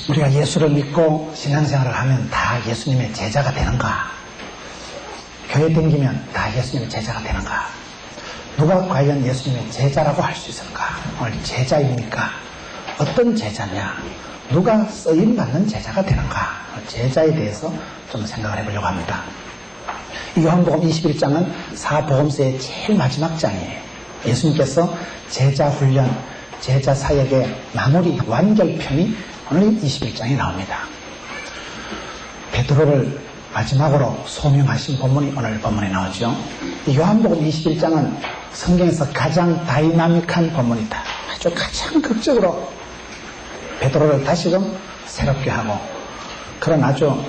우리가 예수를 믿고 신앙생활을 하면 다 예수님의 제자가 되는가? 교회 다니면 다 예수님의 제자가 되는가? 누가 과연 예수님의 제자라고 할 수 있을까? 오늘 제자입니까? 어떤 제자냐? 누가 쓰임받는 제자가 되는가? 제자에 대해서 좀 생각을 해보려고 합니다. 이 요한복음 21장은 사복음서의 제일 마지막 장이에요. 예수님께서 제자 훈련, 제자 사역의 마무리 완결편이 오늘 21장에 나옵니다. 베드로를 마지막으로 소명하신 본문이 오늘 본문에 나오죠. 이 요한복음 21장은 성경에서 가장 다이나믹한 본문이다. 아주 가장 극적으로 베드로를 다시금 새롭게 하고 그런 아주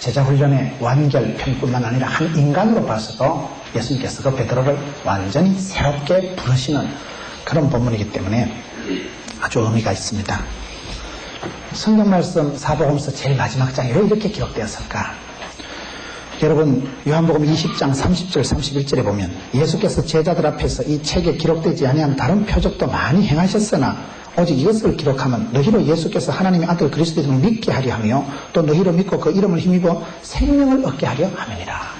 제자훈련의 완결편뿐만 아니라 한 인간으로 봐서도 예수님께서 그 베드로를 완전히 새롭게 부르시는 그런 본문이기 때문에 아주 의미가 있습니다. 성경 말씀 사복음서 제일 마지막 장이 왜 이렇게 기록되었을까? 여러분 요한복음 20장 30절 31절에 보면 예수께서 제자들 앞에서 이 책에 기록되지 아니한 다른 표적도 많이 행하셨으나 오직 이것을 기록하면 너희로 예수께서 하나님의 아들 그리스도임을 믿게 하려 하며 또 너희로 믿고 그 이름을 힘입어 생명을 얻게 하려 함이니라.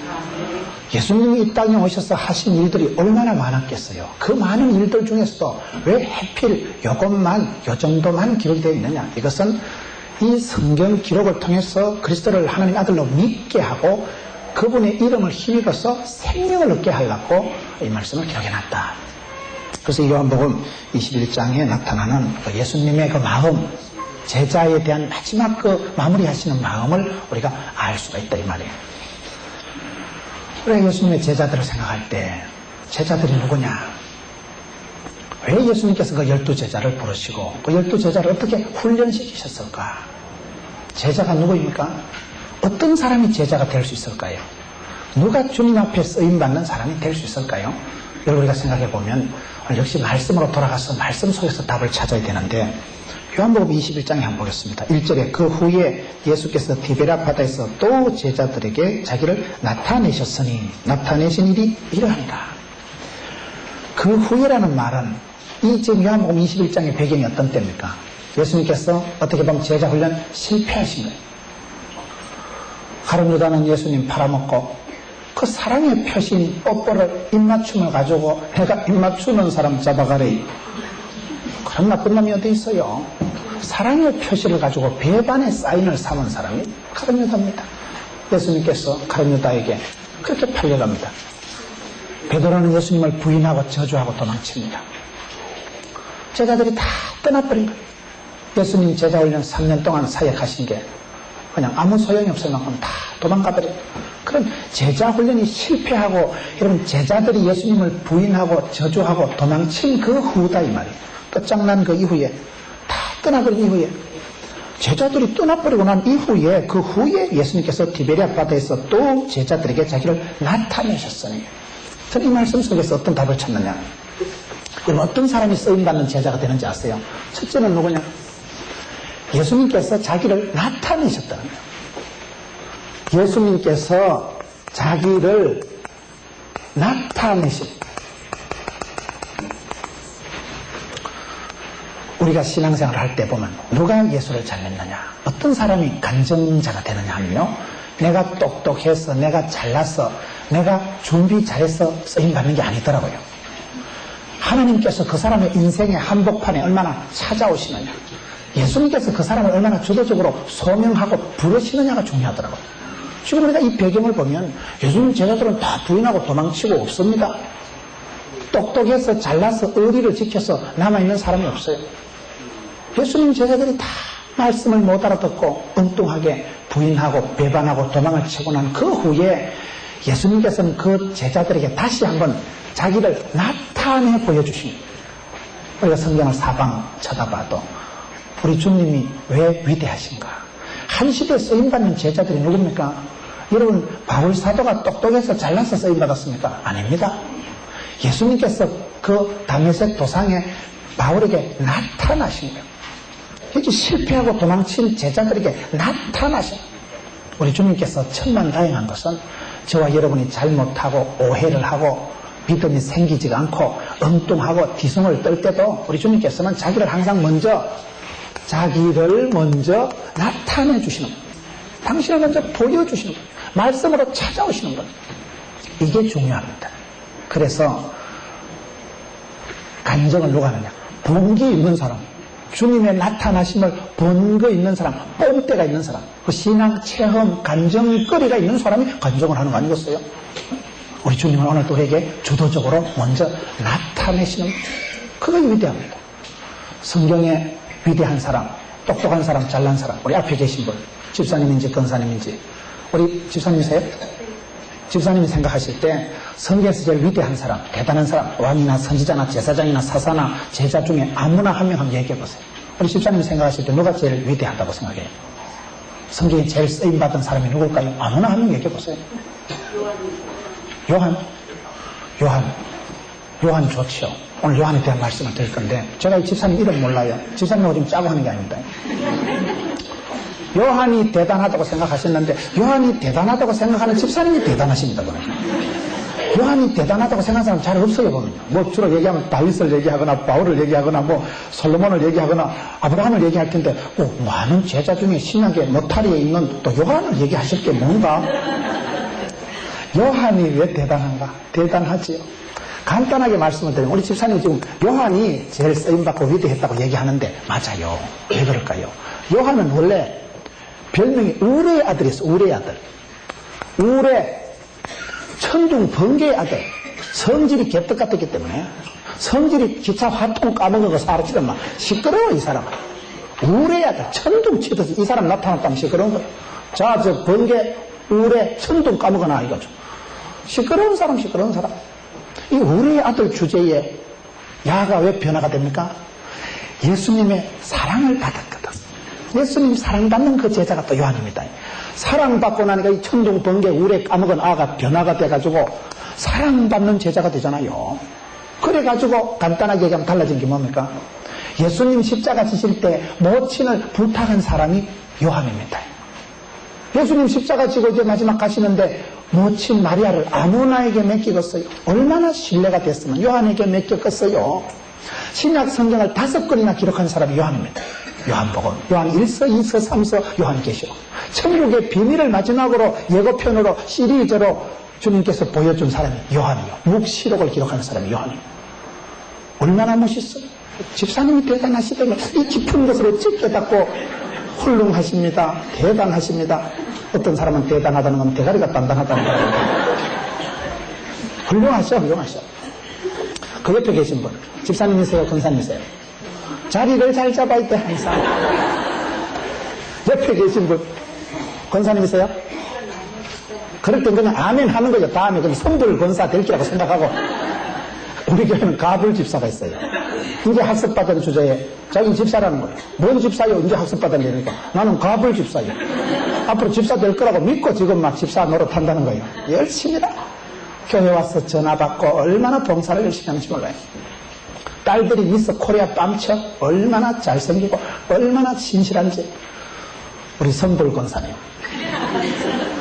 예수님이 이 땅에 오셔서 하신 일들이 얼마나 많았겠어요. 그 많은 일들 중에서도 왜 하필 요것만 요 정도만 기록이 되어 있느냐. 이것은 이 성경 기록을 통해서 그리스도를 하나님의 아들로 믿게 하고 그분의 이름을 힘입어서 생명을 얻게 하려고 이 말씀을 기록해놨다. 그래서 이 요한복음 21장에 나타나는 그 예수님의 그 마음, 제자에 대한 마지막 그 마무리하시는 마음을 우리가 알 수가 있다 이 말이에요. 우리가 예수님의 제자들을 생각할 때 제자들이 누구냐? 왜 예수님께서 그 12제자를 부르시고 그 12제자를 어떻게 훈련시키셨을까? 제자가 누구입니까? 어떤 사람이 제자가 될 수 있을까요? 누가 주님 앞에 쓰임받는 사람이 될 수 있을까요? 여러분 우리가 생각해보면 역시 말씀으로 돌아가서 말씀 속에서 답을 찾아야 되는데 요한복음 21장에 한번 보겠습니다. 1절에 그 후에 예수께서 디베랴 바다에서 또 제자들에게 자기를 나타내셨으니 나타내신 일이 이러하니라. 그 후에라는 말은 이 지금 요한복음 21장의 배경이 어떤 때입니까? 예수님께서 어떻게 보면 제자 훈련 실패하신 거예요. 가룟 유다는 예수님 팔아먹고 그 사랑의 표신 뽀뽀를 입맞춤을 가지고 내가 입맞추는 사람 잡아가래. 그런 나쁜 놈이 어디 있어요. 사랑의 표시를 가지고 배반의 사인을 삼은 사람이 가룟 유다입니다. 예수님께서 가룟 유다에게 그렇게 팔려갑니다. 베드로는 예수님을 부인하고 저주하고 도망칩니다. 제자들이 다 떠나버린 거예요. 예수님 제자훈련 3년 동안 사역하신 게 그냥 아무 소용이 없을 만큼 다 도망가버린 그런 제자훈련이 실패하고 여러분 제자들이 예수님을 부인하고 저주하고 도망친 그 후다 이 말이에요. 끝장난 그 이후에 다 떠나버린 이후에 제자들이 떠나버리고 난 이후에 그 후에 예수님께서 디베랴 바다에서 또 제자들에게 자기를 나타내셨으니 저는 이 말씀 속에서 어떤 답을 찾느냐. 여러분 어떤 사람이 쓰임받는 제자가 되는지 아세요? 첫째는 누구냐? 예수님께서 자기를 나타내셨다는 거예요. 예수님께서 자기를 나타내신 우리가 신앙생활을 할 때 보면 누가 예수를 잘 믿느냐 어떤 사람이 간증자가 되느냐 하면요 내가 똑똑해서 내가 잘나서 내가 준비 잘해서 쓰임받는 게 아니더라고요. 하나님께서 그 사람의 인생의 한복판에 얼마나 찾아오시느냐 예수님께서 그 사람을 얼마나 주도적으로 소명하고 부르시느냐가 중요하더라고요. 지금 우리가 이 배경을 보면 예수님 제자들은 다 부인하고 도망치고 없습니다. 똑똑해서 잘나서 의리를 지켜서 남아있는 사람이 없어요. 예수님 제자들이 다 말씀을 못 알아듣고 엉뚱하게 부인하고 배반하고 도망을 치고 난 그 후에 예수님께서는 그 제자들에게 다시 한번 자기를 나타내 보여주십니다. 우리가 성경을 사방 쳐다봐도 우리 주님이 왜 위대하신가? 한 시대에 쓰임받는 제자들이 누굽니까? 여러분 바울 사도가 똑똑해서 잘나서 쓰임받았습니까? 아닙니다. 예수님께서 그 다메섹 도상에 바울에게 나타나신 거예요. 이제 실패하고 도망친 제자들에게 나타나신 거예요. 우리 주님께서 천만다행한 것은 저와 여러분이 잘못하고 오해를 하고 믿음이 생기지가 않고 엉뚱하고 뒤숭을 떨 때도 우리 주님께서는 자기를 항상 먼저 자기를 먼저 나타내 주시는 분. 당신을 먼저 보여주시는 분. 말씀으로 찾아오시는 분. 이게 중요합니다. 그래서 간증을 누가 하느냐? 본기 있는 사람, 주님의 나타나심을 본 거 있는 사람, 뽐때가 있는 사람, 그 신앙 체험, 간증거리가 있는 사람이 간증을 하는 거 아니겠어요? 우리 주님은 오늘 우리에게 주도적으로 먼저 나타내시는 그거 위대합니다. 성경에 위대한 사람, 똑똑한 사람, 잘난 사람, 우리 앞에 계신 분, 집사님인지 권사님인지, 우리 집사님이세요? 집사님이 생각하실 때 성경에서 제일 위대한 사람, 대단한 사람, 왕이나 선지자나 제사장이나 사사나 제자 중에 아무나 한 명 한번 얘기해 보세요. 우리 집사님이 생각하실 때 누가 제일 위대하다고 생각해요? 성경에 제일 쓰임받은 사람이 누굴까요? 아무나 한 명 얘기해 보세요. 요한 좋죠. 오늘 요한에 대한 말씀을 드릴 건데, 제가 이 집사님 이름 몰라요. 집사님하고 지금 짜고 하는 게 아닙니다. 요한이 대단하다고 생각하셨는데, 요한이 대단하다고 생각하는 집사님이 대단하십니다. 요한이 대단하다고 생각하는 사람 잘 없어요, 보면요. 뭐 주로 얘기하면 다윗을 얘기하거나 바울을 얘기하거나 뭐 솔로몬을 얘기하거나 아브라함을 얘기할 텐데, 많은 제자 중에 신약의 노타리에 있는 또 요한을 얘기하실 게 뭔가? 요한이 왜 대단한가? 대단하지요. 간단하게 말씀을 드리면, 우리 집사님이 지금 요한이 제일 쓰임받고 위대했다고 얘기하는데 맞아요. 왜 그럴까요? 요한은 원래 별명이 우레의 아들이었어. 우레의 아들. 우레, 천둥 번개의 아들. 성질이 개떡 같았기 때문에, 성질이 기차 화통 까먹어서 사라지면 막 시끄러워, 이 사람은. 우레의 아들, 천둥 치듯이 이 사람 나타났다면 시끄러운 거예요. 자, 저 번개, 우레, 천둥 까먹어놔, 이거죠. 시끄러운 사람. 이 우리의 아들 주제에 야가 왜 변화가 됩니까? 예수님의 사랑을 받았거든. 예수님 사랑받는 그 제자가 또 요한입니다. 사랑받고 나니까 이 천둥, 번개, 우레 까먹은 아가 변화가 돼가지고 사랑받는 제자가 되잖아요. 그래가지고 간단하게 얘기하면 달라진 게 뭡니까? 예수님 십자가 지실 때 모친을 부탁한 사람이 요한입니다. 예수님 십자가 지고 이제 마지막 가시는데 모친 마리아를 아무나에게 맡기겠어요? 얼마나 신뢰가 됐으면 요한에게 맡겼겠어요? 신약 성경을 5권이나 기록한 사람이 요한입니다. 요한복음, 요한 1서, 2서, 3서, 요한계시록. 천국의 비밀을 마지막으로 예고편으로 시리즈로 주님께서 보여준 사람이 요한이요. 묵시록을 기록하는 사람이 요한이요. 얼마나 멋있어요? 집사님이 대단하시다면 이 깊은 것을 어찌 깨닫고 훌륭하십니다. 대단하십니다. 어떤 사람은 대단하다는 건 대가리가 단단하다는 거예요. 훌륭하셔. 그 옆에 계신 분, 집사님이세요? 권사님이세요? 자리를 잘 잡아야 돼, 항상. 옆에 계신 분, 권사님이세요? 그럴 땐 그냥 아멘 하는 거죠. 다음에 그냥 선불 권사 될 거라고 생각하고. 우리 교회는 가불 집사가 있어요. 이제 학습받은 주제에 자기 집사라는 거예요. 뭔 집사요? 이제 학습받았으니까. 나는 가불 집사요. 앞으로 집사 될 거라고 믿고 지금 막 집사 노릇한다는 거예요. 열심히라. 교회 와서 전화 받고 얼마나 봉사를 열심히 하는지 몰라요. 딸들이 미스 코리아 뺨쳐 얼마나 잘생기고 얼마나 신실한지. 우리 선불 권사님.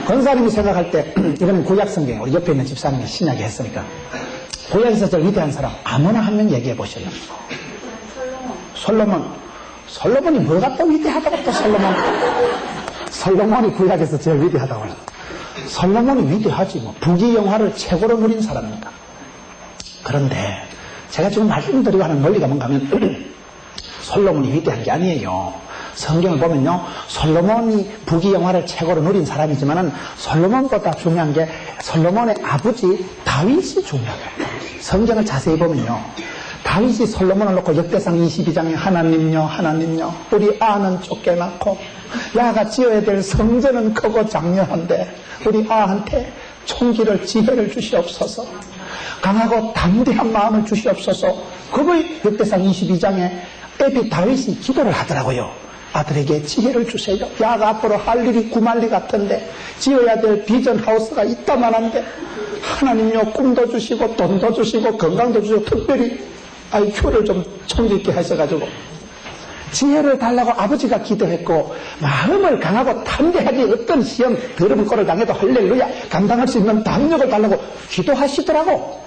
권사님이 생각할 때 이거는 구약 성경에 우리 옆에 있는 집사님이 신약에 했으니까 구약에서 제일 위대한 사람 아무나 한 명 얘기해 보실래요? 솔로몬이 뭐가 또 위대하다고 또 솔로몬이 구약에서 제일 위대하다고 해요. 솔로몬이 위대하지 뭐. 부귀영화를 최고로 누린 사람입니다. 그런데 제가 지금 말씀드리고 하는 논리가 뭔가 하면 솔로몬이 위대한 게 아니에요. 성경을 보면요, 솔로몬이 부귀영화를 최고로 누린 사람이지만은 솔로몬보다 중요한 게 솔로몬의 아버지 다윗이 중요해요. 성경을 자세히 보면요, 다윗이 솔로몬을 놓고 역대상 22장에 하나님요 우리 아는 쫓겨났고 야가 지어야 될 성전은 크고 장려한데 우리 아한테 총기를 지혜를 주시옵소서, 강하고 담대한 마음을 주시옵소서. 그걸 역대상 22장에 애비 다윗이 기도를 하더라고요. 아들에게 지혜를 주세요. 야가 앞으로 할 일이 구말리 같은데 지어야 될 비전 하우스가 있다만한데 하나님요 꿈도 주시고 돈도 주시고 건강도 주시고 특별히 IQ를 좀 총기 있게 하셔가지고 지혜를 달라고 아버지가 기도했고 마음을 강하고 담대하게 어떤 시험 더러운 꼴을 당해도 할렐루야 감당할 수 있는 담력을 달라고 기도하시더라고.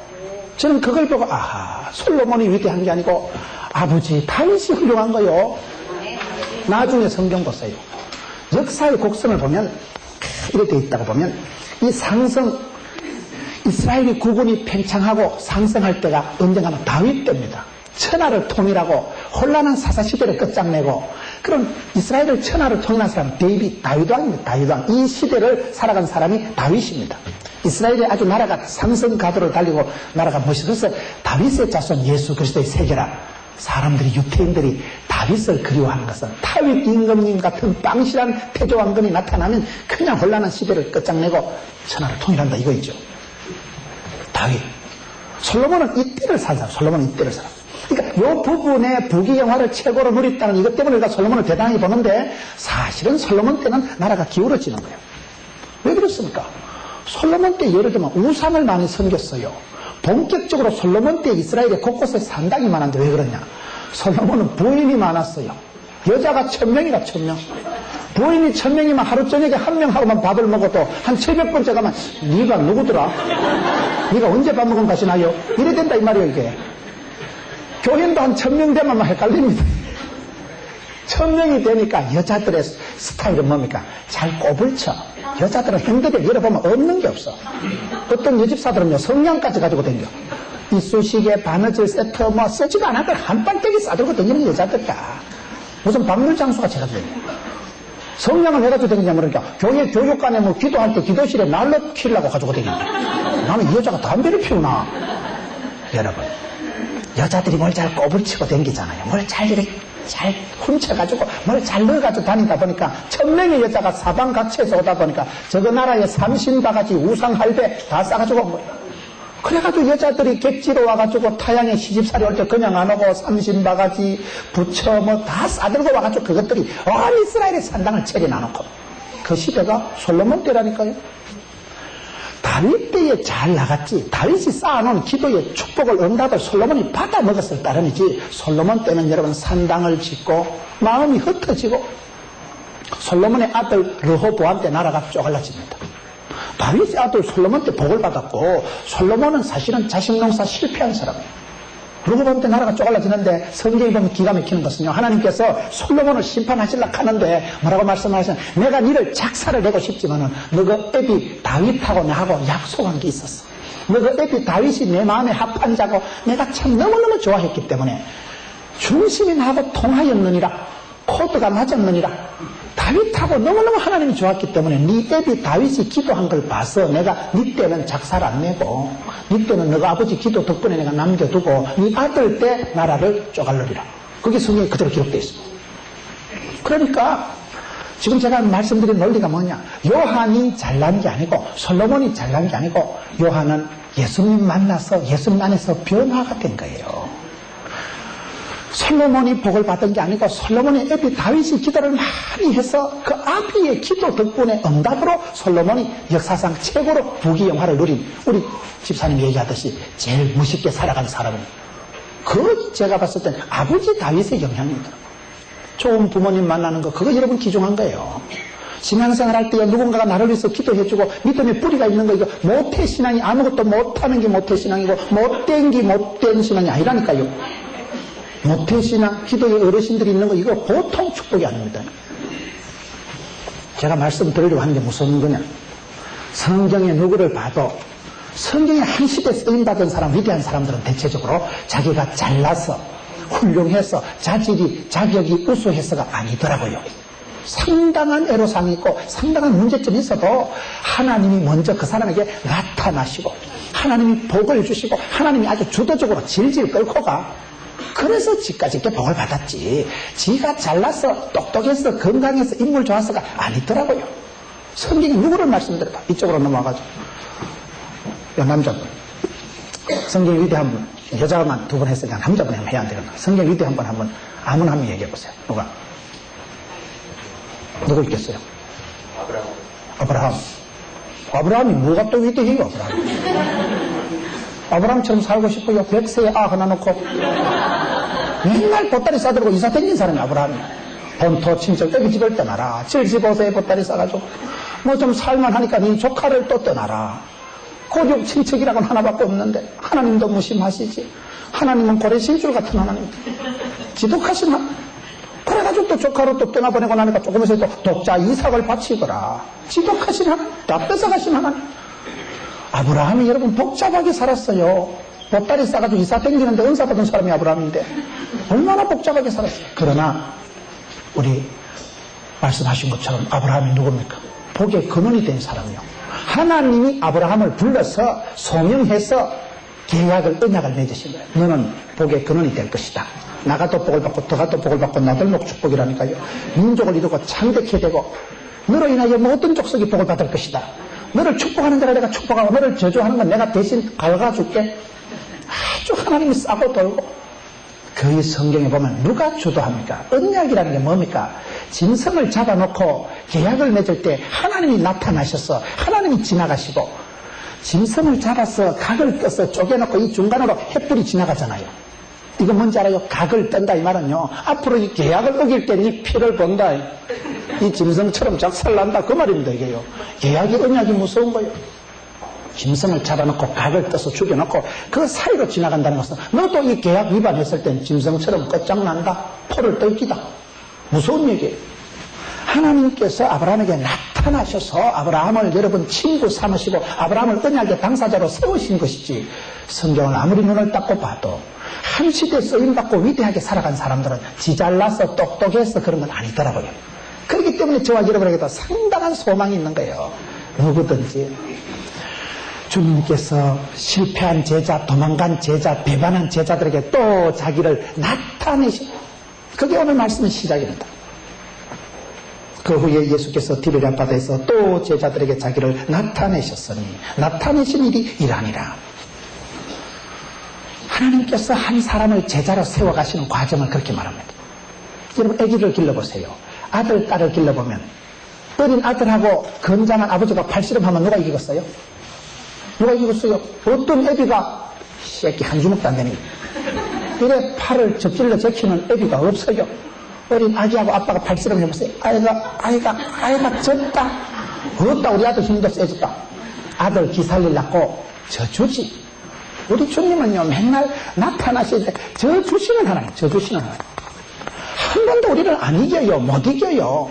저는 그걸 보고 아하, 솔로몬이 위대한 게 아니고 아버지 다윗이 훌륭한 거요. 나중에 성경 보세요. 역사의 곡선을 보면 이렇게 있다고 보면 이 상승 이스라엘의 국군이 팽창하고 상승할 때가 언젠가는 다윗 때입니다. 천하를 통일하고 혼란한 사사시대를 끝장내고 그런 이스라엘을 천하를 통일한 사람은 다윗 왕입니다. 다윗 왕. 이 시대를 살아간 사람이 다윗입니다. 이스라엘의 아주 나라가 상승 가도를 달리고 나라가 멋있어서 다윗의 자손 예수 그리스도의 세계라. 사람들이 유태인들이 다윗을 그리워하는 것은 다윗 임금님 같은 빵실한 태조왕건이 나타나면 그냥 혼란한 시대를 끝장내고 천하를 통일한다 이거있죠. 다윗. 솔로몬은 이때를 산 사람. 솔로몬은 이때를 살았어요. 그러니까 이 부분에 부귀영화를 최고로 누렸다는 이것 때문에 우리가 솔로몬을 대단히 보는데 사실은 솔로몬 때는 나라가 기울어지는 거예요. 왜 그렇습니까? 솔로몬 때 예를 들면 우상을 많이 섬겼어요. 본격적으로 솔로몬 때 이스라엘의 곳곳에 산당이 많은데 왜 그러냐? 솔로몬은 부인이 많았어요. 여자가 1000명이다 1000명. 부인이 1000명이면 하루 저녁에 한 명하고만 밥을 먹어도 한 700번째 가면 네가 누구더라? 네가 언제 밥 먹은 것이나요? 이래 된다 이 말이에요 이게. 교인도 한 1000명 되면 헷갈립니다. 1000명이 되니까 여자들의 스타일은 뭡니까? 잘 꼽을 쳐. 여자들은 행동에 열어보면 없는 게 없어. 어떤 여집사들은요 성냥까지 가지고 다녀. 이쑤시개, 바느질 세트 뭐 쓰지도 않아도 한 빨대기 싸들고 다니는 여자들이야. 무슨 박물장수가 제가 되냐. 성냥을 해가지고 다니냐 그러니까 교회 교육관에 뭐 기도할 때 기도실에 날로 피우려고 가지고 다니냐. 나는 이 여자가 담배를 피우나. 여러분 여자들이 뭘 잘 꼬불치고 다니잖아요. 뭘 잘 훔쳐가지고 뭘 잘 넣어가지고 다니다 보니까 1000명의 여자가 사방각처에서 오다 보니까 저거 나라에 삼신바가지 우상할배 다 싸가지고 그래가지고 여자들이 객지로 와가지고 타양에 시집살이 올 때 그냥 안 오고 삼신바가지 부처 뭐 다 싸들고 와가지고 그것들이 온 이스라엘의 산당을 차려놔놓고 그 시대가 솔로몬 때라니까요. 다윗 때에 잘 나갔지. 다윗이 쌓아놓은 기도의 축복을 응답을 솔로몬이 받아 먹었을 따름이지. 솔로몬 때는 여러분 산당을 짓고 마음이 흩어지고 솔로몬의 아들 르호보암 때 나라가 쪼갈라집니다. 다윗의 아들 솔로몬 때 복을 받았고 솔로몬은 사실은 자식 농사 실패한 사람이에요. 르호보암 때 나라가 쪼갈라지는데 성경에 보면 기가 막히는 것은요. 하나님께서 솔로몬을 심판하시려고 하는데 뭐라고 말씀하시냐. 내가 니를 작사를 내고 싶지만은 너가 애비 다윗하고 나하고 약속한 게 있었어. 너가 애비 다윗이 내 마음에 합한 자고 내가 참 너무너무 좋아했기 때문에 중심이 나하고 통하였느니라. 코드가 맞았느니라. 다윗하고 너무너무 하나님이 좋았기 때문에 네 애비 다윗이 기도한 걸 봐서 내가 네 때는 작사를 안 내고 네 때는 너가 아버지 기도 덕분에 내가 남겨두고 네 아들 때 나라를 쪼갈르리라. 그게 성경에 그대로 기록되어 있습니다. 그러니까 지금 제가 말씀드린 논리가 뭐냐. 요한이 잘난 게 아니고 솔로몬이 잘난 게 아니고 요한은 예수님 만나서 예수님 안에서 변화가 된 거예요. 솔로몬이 복을 받은 게 아니고 솔로몬의 애비 다윗이 기도를 많이 해서 그 아비의 기도 덕분에 응답으로 솔로몬이 역사상 최고로 부귀영화를 누린 우리 집사님이 얘기하듯이 제일 멋있게 살아간 사람은 그 제가 봤을 때는 아버지 다윗의 영향이더라고요. 좋은 부모님 만나는 거 그거 여러분 귀중한 거예요. 신앙생활 할 때 누군가가 나를 위해서 기도해주고 믿음의 뿌리가 있는 거 이거 모태신앙이 아무것도 못하는 게 모태신앙이고 못된 게 못된 신앙이 아니라니까요. 모태신앙, 기도의 어르신들이 있는 거 이거 보통 축복이 아닙니다. 제가 말씀드리려고 하는 게 무슨 거냐. 성경에 누구를 봐도 성경에 한 시대 쓰임받은 사람, 위대한 사람들은 대체적으로 자기가 잘나서 훌륭해서 자격이 우수해서가 아니더라고요. 상당한 애로사항이 있고 상당한 문제점이 있어도 하나님이 먼저 그 사람에게 나타나시고 하나님이 복을 주시고 하나님이 아주 주도적으로 질질 끌고 가. 그래서 지까지 이렇게 복을 받았지. 지가 잘나서 똑똑해서 건강해서 인물 좋아서가 아니더라고요. 성경이 누구를 말씀드려봐. 이쪽으로 넘어가가지고. 야, 남자분. 성경이 위대한 분. 여자만 2번 했으니까 남자분이 한번 해야 안 되겠나. 성경 위대한 분 한번 아무나 한번 얘기해보세요. 누가? 누구 있겠어요? 아브라함이 뭐가 또 위대해요, 아브라함처럼 살고 싶어요. 100세에 하나 놓고 맨날 보따리 싸들고 이사 댕긴 사람이 아브라함이야. 본토 친척 여기 집을 떠나라. 75세에 보따리 싸가지고 뭐 좀 살만하니까 네 조카를 또 떠나라. 고juk 친척이라고는 하나밖에 없는데 하나님도 무심하시지. 하나님은 고래신줄 같은 하나님. 지독하신 하나님. 그래가지고 또 또 조카로 또 떠나보내고 나니까 조금 있어서 또 독자 이삭을 바치거라. 지독하신 하나님, 다 뺏어가신 하나님. 아브라함이 여러분 복잡하게 살았어요. 보따리 싸가지고 이삭 땡기는데 은사 받은 사람이 아브라함인데 얼마나 복잡하게 살았어요. 그러나 우리 말씀하신 것처럼 아브라함이 누굽니까? 복의 근원이 된 사람이요. 하나님이 아브라함을 불러서 소명해서 계약을, 언약을 맺으신 거예요. 너는 복의 근원이 될 것이다. 나가도 복을 받고 더가도 복을 받고 나들목 축복이라니까요. 민족을 이루고 창대케 되고 너로 인하여 모든 족속이 복을 받을 것이다. 너를 축복하는 자가 내가 축복하고 너를 저주하는 건 내가 대신 갉아줄게. 아주 하나님이 싸고 돌고. 그 성경에 보면 누가 주도합니까? 언약이라는 게 뭡니까? 짐승을 잡아놓고 계약을 맺을 때 하나님이 나타나셔서 하나님이 지나가시고, 짐승을 잡아서 각을 떠서 쪼개놓고 이 중간으로 횃불이 지나가잖아요. 이거 뭔지 알아요? 각을 뜬다 이 말은요, 앞으로 이 계약을 어길 때 이 피를 본다, 이 짐승처럼 작살난다 그 말입니다. 이게요, 계약이 언약이 무서운 거예요. 짐승을 잡아놓고 각을 떠서 죽여놓고 그 사이로 지나간다는 것은 너도 이 계약 위반했을 땐 짐승처럼 끝장난다, 포를 떨기다. 무서운 얘기예요. 하나님께서 아브라함에게 나타나셔서 아브라함을 여러분 친구 삼으시고 아브라함을 언약의 당사자로 세우신 것이지, 성경을 아무리 눈을 닦고 봐도 한 시대에 쓰임받고 위대하게 살아간 사람들은 지잘나서 똑똑해서 그런 건 아니더라고요. 그렇기 때문에 저와 여러분에게도 상당한 소망이 있는 거예요. 누구든지 주님께서 실패한 제자, 도망간 제자, 배반한 제자들에게 또 자기를 나타내시고, 그게 오늘 말씀의 시작입니다. 그 후에 예수께서 디베랴 바다에서 또 제자들에게 자기를 나타내셨으니 나타내신 일이 이라니라. 하나님께서 한 사람을 제자로 세워가시는 과정을 그렇게 말합니다. 여러분 아기를 길러보세요. 아들, 딸을 길러보면 어린 아들하고 건장한 아버지가 팔씨름하면 누가 이기겠어요? 누가 이기겠어요? 어떤 애비가 새끼 한 주먹도 안 되는 게 이래 팔을 접질러 제키는 애비가 없어요. 어린 아기하고 아빠가 팔씨름 해보세요. 아이가 졌다. 없다. 우리 아들 힘도 세졌다. 아들 기살리려고 저주지. 우리 주님은요 맨날 나타나실 때 저주시는 하나님, 저주시는 하나님. 한 번도 우리를 안 이겨요. 못 이겨요.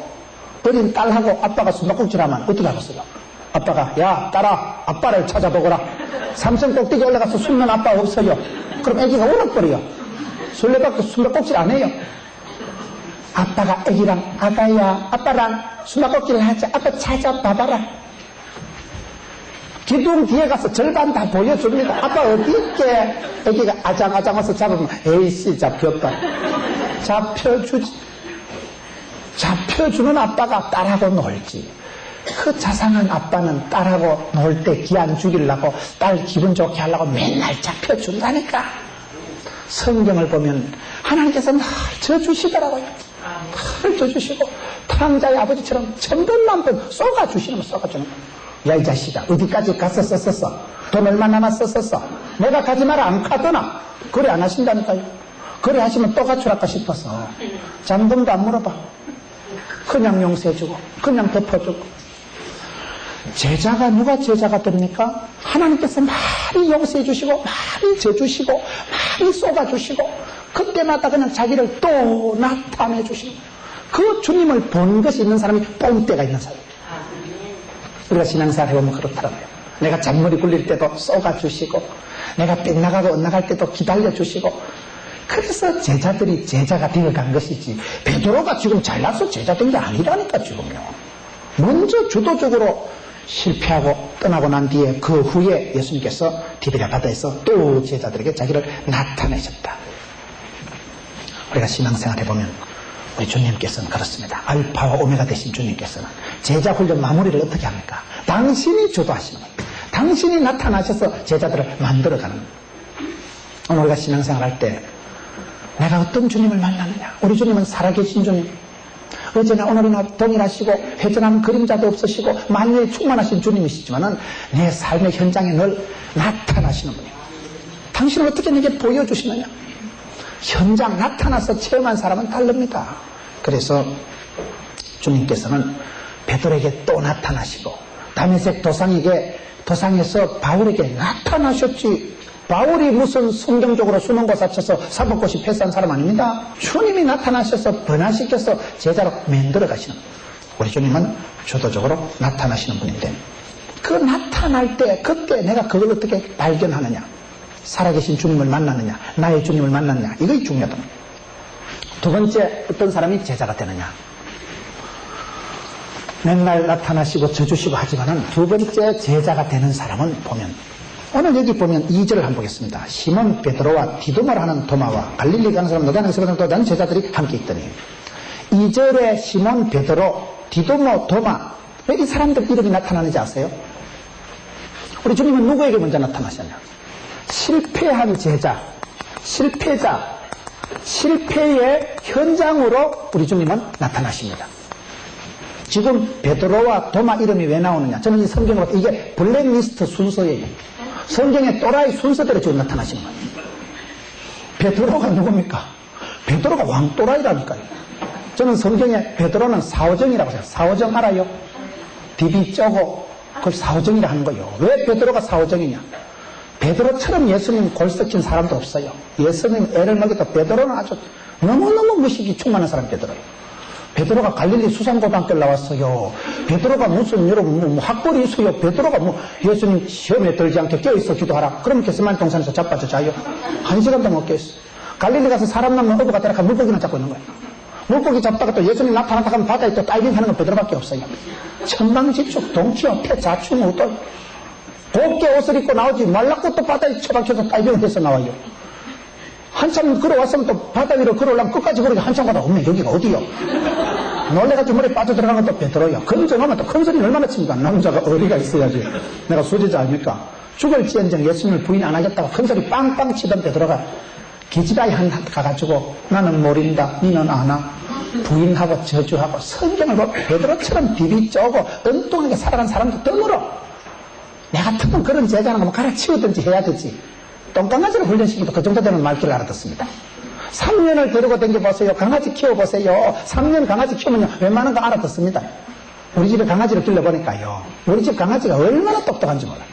어린 딸하고 아빠가 숨바꼭질하면 어떻게 하겠어요? 아빠가 야 딸아 아빠를 찾아보거라. 삼성 꼭대기 올라가서 숨는 아빠 없어요. 그럼 애기가 울어버려요. 술래밖에 숨바꼭질 안 해요. 아빠가 애기랑 아가야 아빠랑 숨바꼭질을 하자. 아빠 찾아봐봐라. 기둥 뒤에 가서 절반 다 보여줍니다. 아빠 어디 있게? 애기가 아장아장 와서 잡으면 에이씨 잡혔다. 잡혀주지. 잡혀주는 아빠가 딸하고 놀지. 그 자상한 아빠는 딸하고 놀 때 기 안 죽이려고 딸 기분 좋게 하려고 맨날 잡혀준다니까. 성경을 보면 하나님께서 늘 져주시더라고요. 늘 져주시고 탕자의 아버지처럼 천번만번 쏘가주시는 거, 쏘가주는 거. 야 이 자식아 어디까지 갔어 썼었어? 돈 얼마 남았었었어? 내가 가지 마라 안 가더나? 그래 안 하신다니까요. 그래 하시면 또 가출할까 싶어서 잠금도 안 물어봐. 그냥 용서해주고 그냥 덮어주고. 제자가 누가 제자가 됩니까? 하나님께서 많이 용서해 주시고 많이 져주시고 많이 쏘아주시고 그때마다 그냥 자기를 또 나타내 주시는 그 주님을 본 것이 있는 사람이 뽕대가 있는 사람. 우리가 신앙생활 해보면 그렇더라고요. 내가 잔머리 굴릴 때도 쏘아주시고 내가 뺏나가고 엇나갈 때도 기다려주시고. 그래서 제자들이 제자가 되어간 것이지 베드로가 지금 잘나서 제자 된 게 아니라니까. 지금요 먼저 주도적으로 실패하고 떠나고 난 뒤에 그 후에 예수님께서 디베랴 바다에서 또 제자들에게 자기를 나타내셨다. 우리가 신앙생활 해보면 우리 주님께서는 그렇습니다. 알파와 오메가 되신 주님께서는 제자 훈련 마무리를 어떻게 합니까? 당신이 주도하시는 겁니다. 당신이 나타나셔서 제자들을 만들어가는 겁니다. 오늘 우리가 신앙생활 할 때 내가 어떤 주님을 만나느냐? 우리 주님은 살아계신 주님, 어제나 오늘이나 동일하시고 회전하는 그림자도 없으시고 만유에 충만하신 주님이시지만은 내 삶의 현장에 늘 나타나시는 분이에요. 당신은 어떻게 내게 보여주시느냐? 현장 나타나서 체험한 사람은 다릅니다. 그래서 주님께서는 베드로에게 또 나타나시고 다메섹 도상에서 바울에게 나타나셨지. 바울이 무슨 성경적으로 수능고사 쳐서 사법고시 패스한 사람 아닙니다. 주님이 나타나셔서 변화시켜서 제자로 만들어 가시는 거예요. 우리 주님은 주도적으로 나타나시는 분인데, 그 나타날 때 그때 내가 그걸 어떻게 발견하느냐, 살아계신 주님을 만나느냐, 나의 주님을 만났느냐, 이것이 중요하다. 두 번째, 어떤 사람이 제자가 되느냐. 맨날 나타나시고 져주시고 하지만은 두 번째 제자가 되는 사람은 보면, 오늘 여기 보면 2절을 한번 보겠습니다. 시몬 베드로와 디도마를 하는 도마와 갈릴리 가는 사람 노단에서 가는 또 다른 제자들이 함께 있더니, 2절에 시몬 베드로, 디도모, 도마, 왜 이 사람들 이름이 나타나는지 아세요? 우리 주님은 누구에게 먼저 나타나셨냐? 실패한 제자, 실패자, 실패의 현장으로 우리 주님은 나타나십니다. 지금 베드로와 도마 이름이 왜 나오느냐? 저는 이 성경으로 이게 블랙리스트 순서예요. 성경의 또라이 순서대로 지금 나타나신 거예요. 베드로가 누굽니까? 베드로가 왕또라이라니까요. 저는 성경에 베드로는 사오정이라고 해요. 사오정 알아요? 디비 쪼고 그걸 사오정이라 하는 거예요. 왜 베드로가 사오정이냐? 베드로처럼 예수님 골 썩힌 사람도 없어요. 예수님 애를 먹였다. 베드로는 아주 너무너무 무식이 충만한 사람 베드로예요. 베드로가 갈릴리 수산고등학교를 나왔어요. 베드로가 무슨 여러분 학벌이 있어요. 베드로가 예수님 시험에 들지 않게 껴있어 기도하라. 그러면 게스마네 동산에서 자빠져 자요. 1시간도 못 껴있어. 갈릴리 가서 사람 남는 어부가 따라가 물고기나 잡고 있는 거예요. 물고기 잡다가 또 예수님 나타났다 하면 바다에 또 다이빙 하는 건 베드로밖에 없어요. 천방지축, 동치어패, 자충우, 또 곱게 옷을 입고 나오지 말라고 또 바다에 처박혀서 다이빙을 해서 나와요. 한참 걸어왔으면 또 바다 위로 걸어오려면 끝까지 걸어가 한참 가다 오면 여기가 어디요? 놀래가지고 물에 빠져들어가면 또 베드로야. 건져놓으면 또 큰 소리 얼마나 칩니까? 남자가 어리가 있어야지. 내가 수제자 아닙니까? 죽을지언정 예수님을 부인 안 하겠다고 큰 소리 빵빵 치던 베드로가 기지바이 한 가가지고 나는 모른다, 니는 아나, 부인하고 저주하고 성경을 보고 베드로처럼 비비 쪼고 엉뚱하게 살아간 사람도 드물어. 내 같으면 그런 제자는 뭐 갈아치우든지 해야 되지. 똥강아지를 훈련시키도 그 정도 되는 말귀를 알아듣습니다. 3년을 데리고 다녀보세요. 강아지 키워보세요. 3년 강아지 키우면요 웬만한 거 알아듣습니다. 우리 집에 강아지를 길러보니까요, 우리 집 강아지가 얼마나 똑똑한지 몰라요.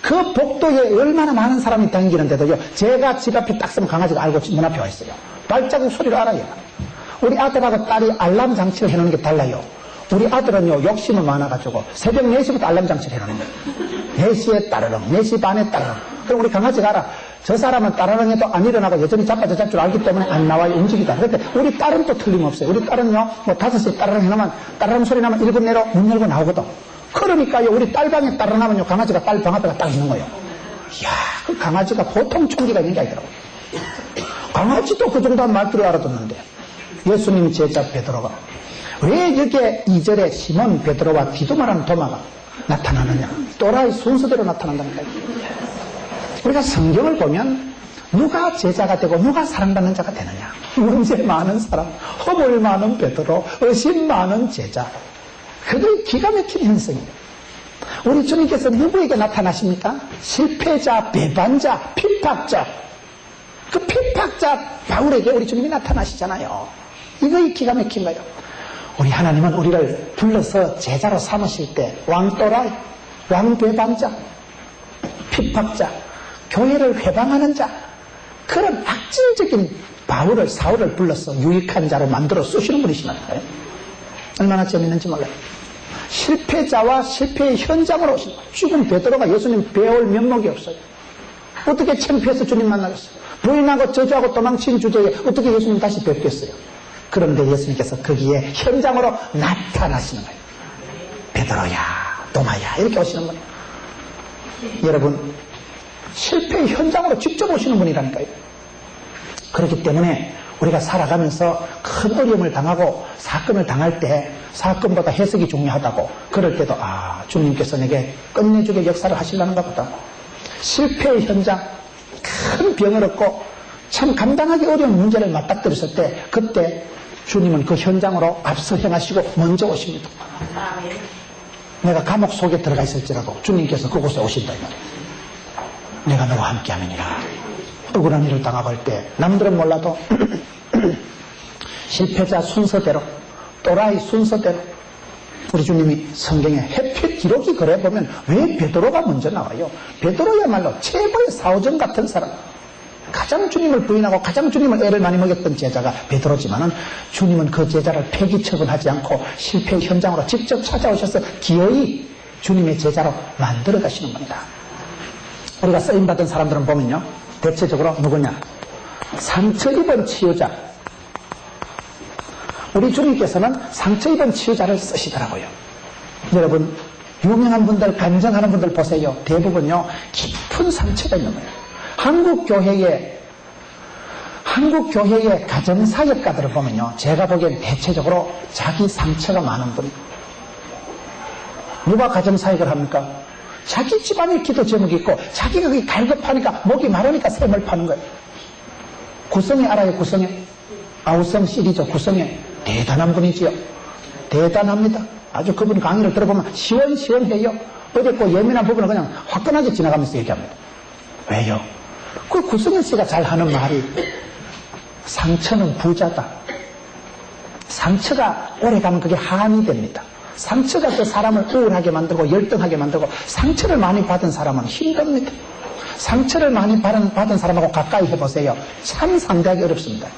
그 복도에 얼마나 많은 사람이 다니는데도요, 제가 집 앞에 딱 서면 강아지가 알고 문 앞에 와 있어요. 발자국 소리를 알아요. 우리 아들하고 딸이 알람 장치를 해놓는 게 달라요. 우리 아들은요 욕심이 많아가지고 새벽 4시부터 알람 장치를 해놓는 거예요. 4시에 따르릉, 4시 반에 따르릉. 그럼 우리 강아지가 알아. 저 사람은 따르릉 해도 안 일어나고 여전히 자빠져 잡 줄 알기 때문에 안 나와요. 움직이다. 그런데 우리 딸은 또 틀림없어요. 우리 딸은요 뭐 5시에 따르릉 해놓으면 따르릉 소리 나면 1분 내로 문 열고 나오거든. 그러니까요 우리 딸 방에 따르릉 하면요 강아지가 딸 방 앞에가 딱 있는 거예요. 이야, 그 강아지가 보통 총기가 있는 게 아니더라고요. 강아지도 그 정도한 말귀를 알아듣는데, 예수님 제자 베드로가 왜 여기에 2절에 시몬 베드로와 디도마라는 도마가 나타나느냐? 또라이 순서대로 나타난다니까요. 우리가 성경을 보면 누가 제자가 되고 누가 사랑받는 자가 되느냐? 문제 많은 사람, 허물 많은 베드로, 의심 많은 제자. 그게 기가 막힌 현상이에요. 우리 주님께서 누구에게 나타나십니까? 실패자, 배반자, 핍박자. 그 핍박자 바울에게 우리 주님이 나타나시잖아요. 이거 기가 막힌 거예요. 우리 하나님은 우리를 불러서 제자로 삼으실 때 왕또라이, 왕배반자, 핍박자, 교회를 회방하는 자, 그런 악질적인 바울을, 사울을 불러서 유익한 자로 만들어 쓰시는 분이시나요? 얼마나 재밌는지 몰라요. 실패자와 실패의 현장으로 오신 거예요. 지금 베드로가 예수님 배울 면목이 없어요. 어떻게 창피해서 주님 만나겠어요? 부인하고 저주하고 도망친 주제에 어떻게 예수님 다시 뵙겠어요? 그런데 예수님께서 거기에 현장으로 나타나시는 거예요. 베드로야, 도마야, 이렇게 오시는 거예요. 여러분, 실패의 현장으로 직접 오시는 분이라니까요. 그렇기 때문에 우리가 살아가면서 큰 어려움을 당하고 사건을 당할 때 사건보다 해석이 중요하다고, 그럴 때도 주님께서 내게 끝내주게 역사를 하시려는가 보다. 실패의 현장, 큰 병을 얻고 참 감당하기 어려운 문제를 맞닥뜨렸을 때, 그때 주님은 그 현장으로 앞서 행하시고 먼저 오십니다. 내가 감옥 속에 들어가 있을지라도 주님께서 그곳에 오신다 이 말이에요. 내가 너와 함께 하느니라. 억울한 일을 당하고 할 때 남들은 몰라도 실패자 순서대로, 또라이 순서대로, 우리 주님이 성경에 해필 기록이 그래 보면 왜 베드로가 먼저 나와요? 베드로야말로 최고의 사오정 같은 사람, 가장 주님을 부인하고 가장 주님을 애를 많이 먹였던 제자가 베드로지만은 주님은 그 제자를 폐기 처분하지 않고 실패 현장으로 직접 찾아오셔서 기어이 주님의 제자로 만들어 가시는 겁니다. 우리가 쓰임받은 사람들은 보면요, 대체적으로 누구냐? 상처 입은 치유자. 우리 주님께서는 상처 입은 치유자를 쓰시더라고요. 여러분, 유명한 분들, 간증하는 분들 보세요. 대부분요, 깊은 상처가 있는 거예요. 한국 교회의 가정사역가들을 보면요, 제가 보기엔 대체적으로 자기 상처가 많은 분이에요. 누가 가정사역을 합니까? 자기 집안에 기도 제목이 있고 자기가 그게 갈급하니까 목이 마르니까 샘을 파는 거예요. 구성애 알아요? 구성애? 아우성 시리즈 구성애. 대단한 분이지요. 대단합니다. 아주 그분 강의를 들어보면 시원시원해요. 어렵고 예민한 부분은 그냥 화끈하게 지나가면서 얘기합니다. 왜요? 그 구성애 씨가 잘 하는 말이 상처는 부자다. 상처가 오래가면 그게 한이 됩니다. 상처가 그 사람을 우울하게 만들고 열등하게 만들고, 상처를 많이 받은 사람은 힘듭니다. 상처를 많이 받은 사람하고 가까이 해보세요. 참 상대하기 어렵습니다.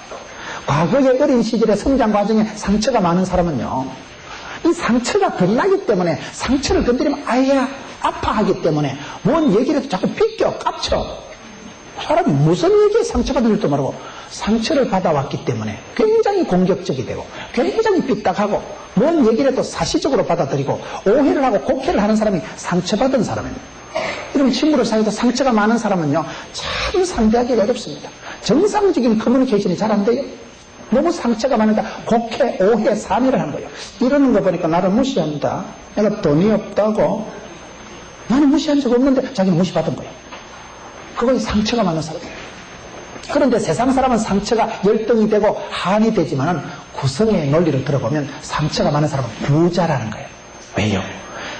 과거의 어린 시절의 성장 과정에 상처가 많은 사람은요, 이 상처가 덜 나기 때문에, 상처를 건드리면 아야 아파하기 때문에 뭔 얘기를 해도 자꾸 비껴 깝쳐. 사람이 무슨 얘기에 상처가 들지도 모르고 상처를 받아왔기 때문에 굉장히 공격적이 되고 굉장히 삐딱하고 뭔 얘기를 해도 사실적으로 받아들이고 오해를 하고 곡해를 하는 사람이 상처받은 사람입니다. 이런 친구를 사이도 상처가 많은 사람은요, 참 상대하기가 어렵습니다. 정상적인 커뮤니케이션이 잘 안 돼요. 너무 상처가 많으니까 곡해, 오해, 산해를 하는 거예요. 이러는 거 보니까 나를 무시한다. 내가 돈이 없다고. 나는 무시한 적 없는데 자기는 무시받은 거예요. 그건 상처가 많은 사람이에요. 그런데 세상 사람은 상처가 열등이 되고 한이 되지만은 구성의 논리를 들어보면 상처가 많은 사람은 부자라는 거예요. 왜요?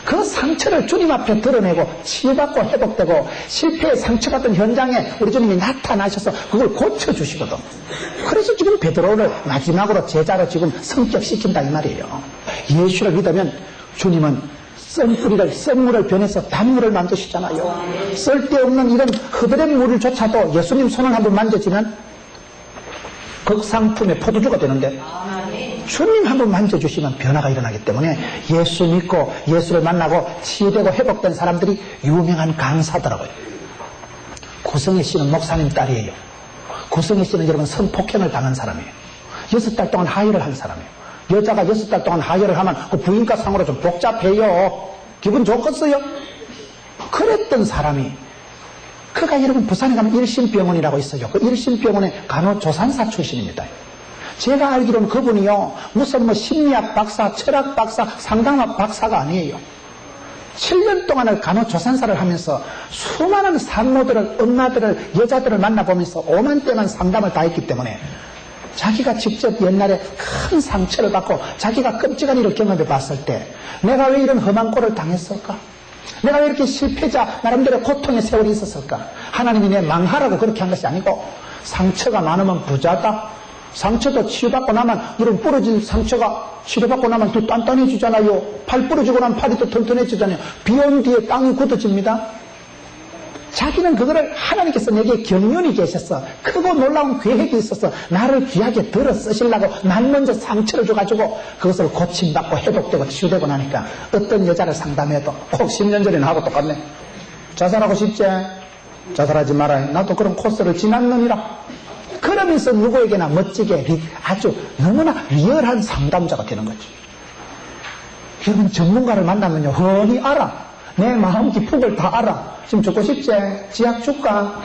그 상처를 주님 앞에 드러내고 치유받고 회복되고 실패의 상처받은 현장에 우리 주님이 나타나셔서 그걸 고쳐주시거든. 그래서 지금 베드로를 마지막으로 제자로 지금 성격시킨다 이 말이에요. 예수를 믿으면 주님은 썬물을 변해서 단물을 만드시잖아요. 쓸데없는 이런 흐드렛 물을조차도 예수님 손을 한번 만져지면 극상품의 포도주가 되는데, 주님 한번 만져주시면 변화가 일어나기 때문에 예수 믿고 예수를 만나고 치유되고 회복된 사람들이 유명한 강사더라고요. 구성애 씨는 목사님 딸이에요. 구성애 씨는 여러분 성폭행을 당한 사람이에요. 6달 동안 하혈을 한 사람이에요. 여자가 6달 동안 하혈을 하면 그 부인과 상으로 좀 복잡해요. 기분 좋겠어요? 그랬던 사람이, 그가 여러분 부산에 가면 일심병원이라고 있어요. 그 일심병원의 간호조산사 출신입니다. 제가 알기로는 그분이요, 무슨 심리학 박사, 철학 박사, 상담학 박사가 아니에요. 7년 동안을 간호조산사를 하면서 수많은 산모들을, 엄마들을, 여자들을 만나보면서 오만때만 상담을 다 했기 때문에 자기가 직접 옛날에 큰 상처를 받고 자기가 끔찍한 일을 경험해 봤을 때 내가 왜 이런 험한 꼴을 당했을까? 내가 왜 이렇게 실패자 나름대로 고통의 세월이 있었을까? 하나님이 내 망하라고 그렇게 한 것이 아니고, 상처가 많으면 부자다. 상처도 치유받고 나면, 이런 부러진 상처가 치료받고 나면 또 단단해지잖아요. 팔 부러지고 나면 팔이 또 튼튼해지잖아요. 비 온 뒤에 땅이 굳어집니다. 자기는 그거를 하나님께서 내게 경륜이 계셔서 크고 놀라운 계획이 있어서 나를 귀하게 들어 쓰시려고 난 먼저 상처를 줘가지고 그것을 고침받고 회복되고 치유되고 나니까 어떤 여자를 상담해도 꼭 10년 전에는 하고 똑같네. 자살하고 싶지? 자살하지 말아요. 나도 그런 코스를 지났느니라. 그러면서 누구에게나 멋지게 아주 너무나 리얼한 상담자가 되는 거죠. 여러분, 전문가를 만나면요, 훤히 알아. 내 마음 깊은 걸 다 알아. 지금 죽고 싶지? 지약 줄까?